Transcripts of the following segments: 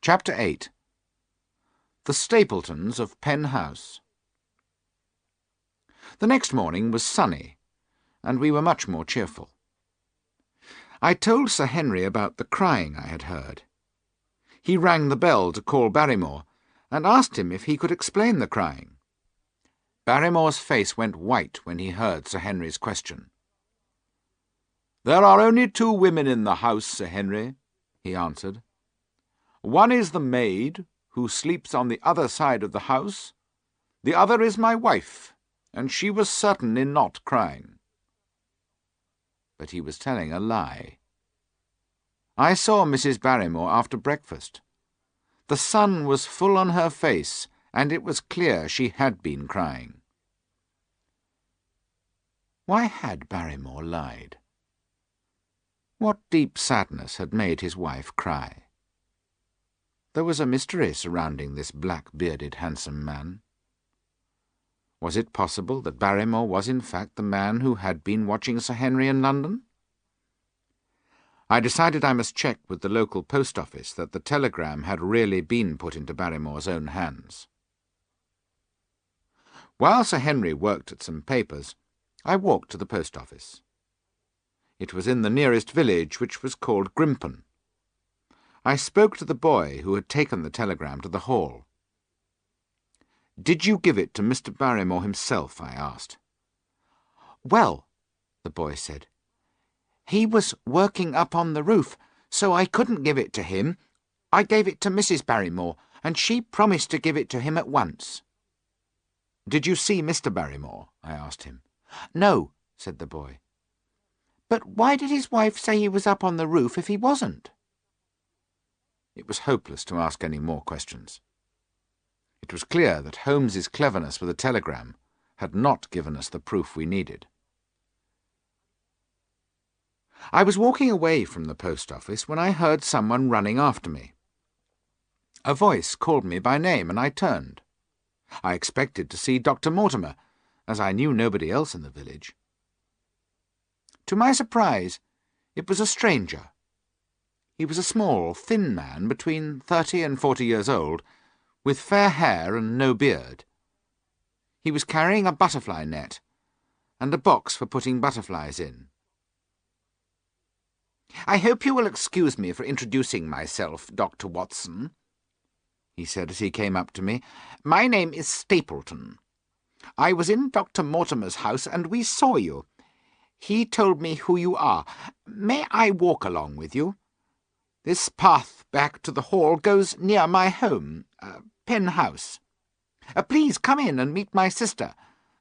Chapter 8. The Stapletons of Pen House. The next morning was sunny, and we were much more cheerful. I told Sir Henry about the crying I had heard. He rang the bell to call Barrymore, and asked him if he could explain the crying. Barrymore's face went white when he heard Sir Henry's question. "There are only two women in the house, Sir Henry," he answered. "One is the maid, who sleeps on the other side of the house. The other is my wife, and she was certain in not crying." But he was telling a lie. I saw Mrs. Barrymore after breakfast. The sun was full on her face, and it was clear she had been crying. Why had Barrymore lied? What deep sadness had made his wife cry? There was a mystery surrounding this black-bearded, handsome man. Was it possible that Barrymore was in fact the man who had been watching Sir Henry in London? I decided I must check with the local post office that the telegram had really been put into Barrymore's own hands. While Sir Henry worked at some papers, I walked to the post office. It was in the nearest village, which was called Grimpen. I spoke to the boy who had taken the telegram to the hall. "Did you give it to Mr. Barrymore himself?" I asked. "Well," the boy said, "he was working up on the roof, so I couldn't give it to him. I gave it to Mrs. Barrymore, and she promised to give it to him at once." "Did you see Mr. Barrymore?" I asked him. "No," said the boy. "But why did his wife say he was up on the roof if he wasn't?" It was hopeless to ask any more questions. It was clear that Holmes's cleverness with a telegram had not given us the proof we needed. I was walking away from the post office when I heard someone running after me. A voice called me by name, and I turned. I expected to see Dr. Mortimer, as I knew nobody else in the village. To my surprise, it was a stranger. He was a small, thin man between 30 and 40 years old, with fair hair and no beard. He was carrying a butterfly net, and a box for putting butterflies in. "I hope you will excuse me for introducing myself, Dr. Watson," he said as he came up to me. "My name is Stapleton. I was in Dr. Mortimer's house, and we saw you. He told me who you are. May I walk along with you? This path back to the hall goes near my home, Pen House. Please come in and meet my sister,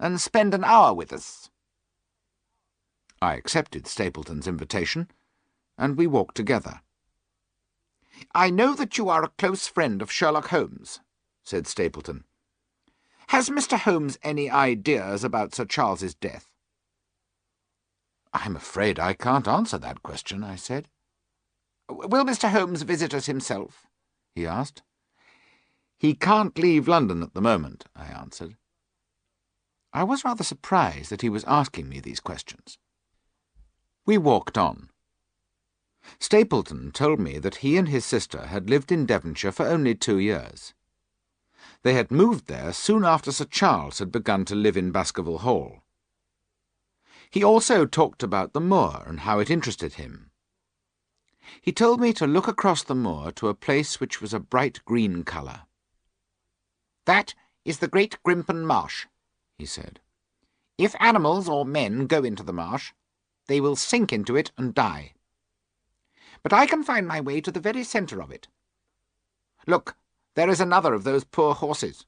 and spend an hour with us." I accepted Stapleton's invitation, and we walked together. "I know that you are a close friend of Sherlock Holmes," said Stapleton. "Has Mr. Holmes any ideas about Sir Charles's death?" "I'm afraid I can't answer that question," I said. "Will Mr. Holmes visit us himself?" he asked. "He can't leave London at the moment," I answered. I was rather surprised that he was asking me these questions. We walked on. Stapleton told me that he and his sister had lived in Devonshire for only 2 years. They had moved there soon after Sir Charles had begun to live in Baskerville Hall. He also talked about the moor and how it interested him. He told me to look across the moor to a place which was a bright green colour. "That is the Great Grimpen Marsh," he said. "If animals or men go into the marsh, they will sink into it and die. But I can find my way to the very centre of it. Look, there is another of those poor horses."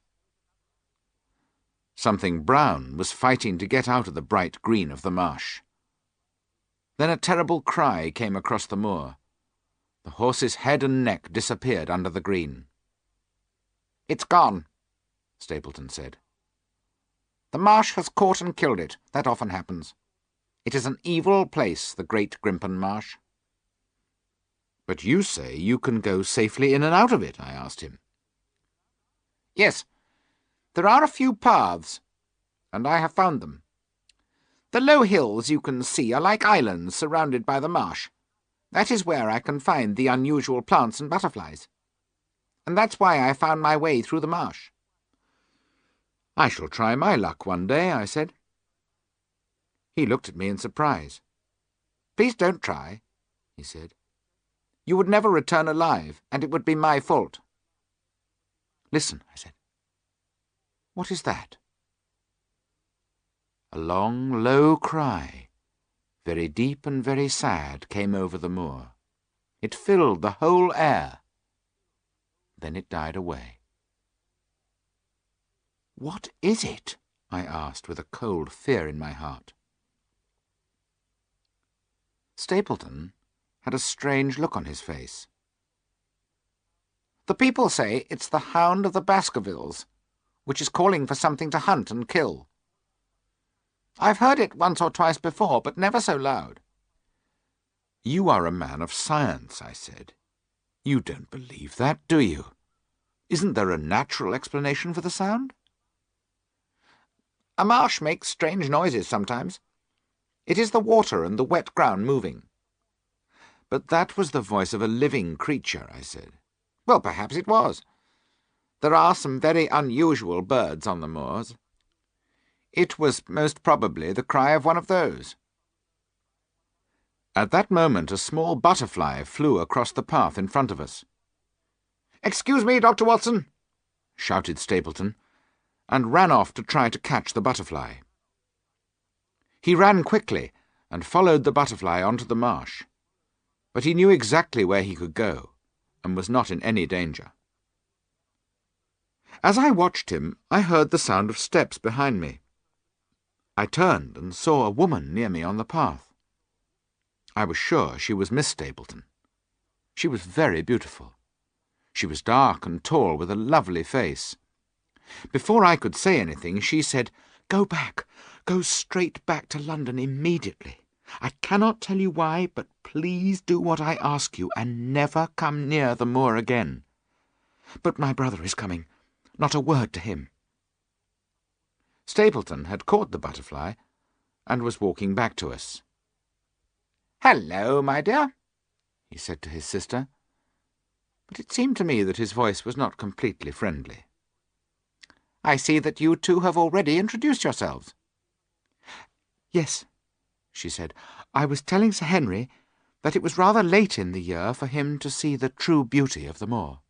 Something brown was fighting to get out of the bright green of the marsh. Then a terrible cry came across the moor. The horse's head and neck disappeared under the green. "It's gone," Stapleton said. "The marsh has caught and killed it. That often happens. It is an evil place, the Great Grimpen Marsh." "But you say you can go safely in and out of it," I asked him. "Yes, there are a few paths, and I have found them. The low hills you can see are like islands surrounded by the marsh. That is where I can find the unusual plants and butterflies. and that's why I found my way through the marsh." "I shall try my luck one day," I said. He looked at me in surprise. "Please don't try," he said. "You would never return alive, and it would be my fault." "Listen," I said. "What is that?" A long, low cry, very deep and very sad, came over the moor. It filled the whole air. Then it died away. "What is it?" I asked, with a cold fear in my heart. Stapleton had a strange look on his face. "The people say it's the Hound of the Baskervilles, which is calling for something to hunt and kill. I've heard it once or twice before, but never so loud." "You are a man of science," I said. "You don't believe that, do you? Isn't there a natural explanation for the sound?" "A marsh makes strange noises sometimes. It is the water and the wet ground moving." "But that was the voice of a living creature," I said. "Well, perhaps it was. There are some very unusual birds on the moors. It was most probably the cry of one of those." At that moment a small butterfly flew across the path in front of us. "Excuse me, Dr. Watson," shouted Stapleton, and ran off to try to catch the butterfly. He ran quickly and followed the butterfly onto the marsh, but he knew exactly where he could go, and was not in any danger. As I watched him, I heard the sound of steps behind me. I turned and saw a woman near me on the path. I was sure she was Miss Stapleton. She was very beautiful. She was dark and tall, with a lovely face. Before I could say anything, she said, "Go back. Go straight back to London immediately. I cannot tell you why, but please do what I ask you, and never come near the moor again. But my brother is coming. Not a word to him." Stapleton had caught the butterfly and was walking back to us. "Hello, my dear," he said to his sister, but it seemed to me that his voice was not completely friendly. "I see that you two have already introduced yourselves." "Yes," she said. "I was telling Sir Henry that it was rather late in the year for him to see the true beauty of the moor."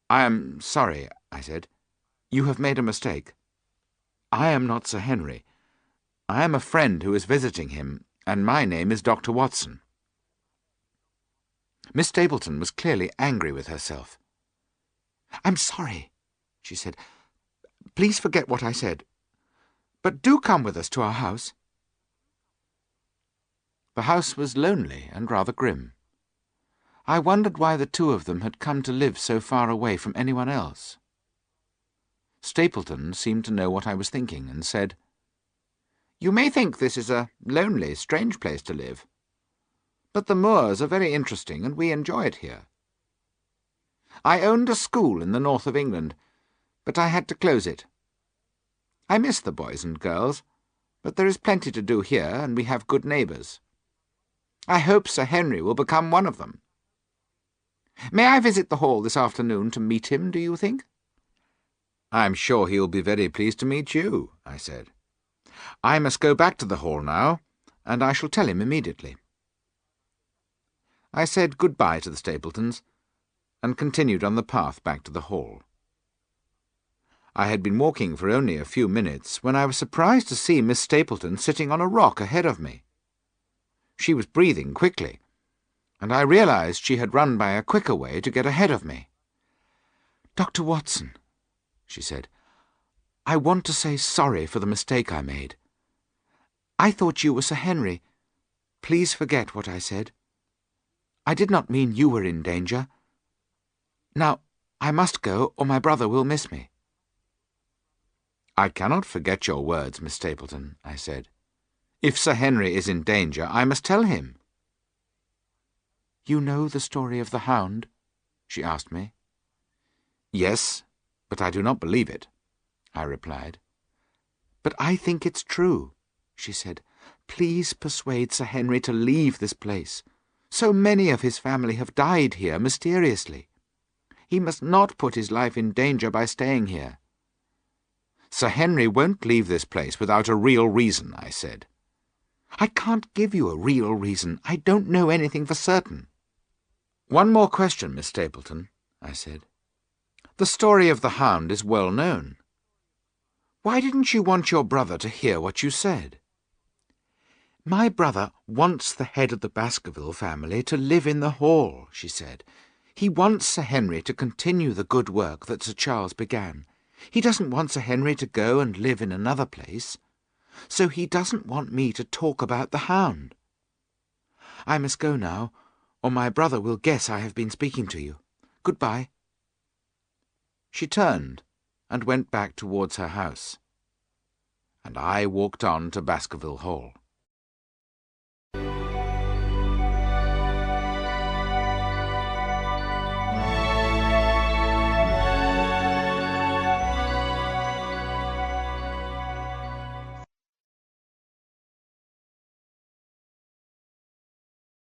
"I am sorry," I said. "You have made a mistake. I am not Sir Henry. I am a friend who is visiting him, and my name is Dr. Watson." Miss Stapleton was clearly angry with herself. "I'm sorry," she said. "Please forget what I said. But do come with us to our house." The house was lonely and rather grim. I wondered why the two of them had come to live so far away from anyone else. Stapleton seemed to know what I was thinking, and said, "You may think this is a lonely, strange place to live, but the moors are very interesting, and we enjoy it here. I owned a school in the north of England, but I had to close it. I miss the boys and girls, but there is plenty to do here, and we have good neighbours. I hope Sir Henry will become one of them. May I visit the hall this afternoon to meet him, do you think?" "I'm sure he will be very pleased to meet you," I said. "I must go back to the hall now, and I shall tell him immediately." I said good-bye to the Stapletons, and continued on the path back to the hall. I had been walking for only a few minutes when I was surprised to see Miss Stapleton sitting on a rock ahead of me. She was breathing quickly, and I realized she had run by a quicker way to get ahead of me. "Dr. Watson," she said, "I want to say sorry for the mistake I made. I thought you were Sir Henry. Please forget what I said. I did not mean you were in danger. Now, I must go, or my brother will miss me." "I cannot forget your words, Miss Stapleton," I said. "If Sir Henry is in danger, I must tell him." "You know the story of the hound?" she asked me. "Yes, but I do not believe it," I replied. "But I think it's true," she said. "Please persuade Sir Henry to leave this place. So many of his family have died here mysteriously. He must not put his life in danger by staying here." "Sir Henry won't leave this place without a real reason," I said. "I can't give you a real reason. I don't know anything for certain." "One more question, Miss Stapleton," I said. "The story of the hound is well known. Why didn't you want your brother to hear what you said?" "My brother wants the head of the Baskerville family to live in the hall," she said. "He wants Sir Henry to continue the good work that Sir Charles began. He doesn't want Sir Henry to go and live in another place. So he doesn't want me to talk about the hound. I must go now, or my brother will guess I have been speaking to you. Goodbye." She turned and went back towards her house, and I walked on to Baskerville Hall.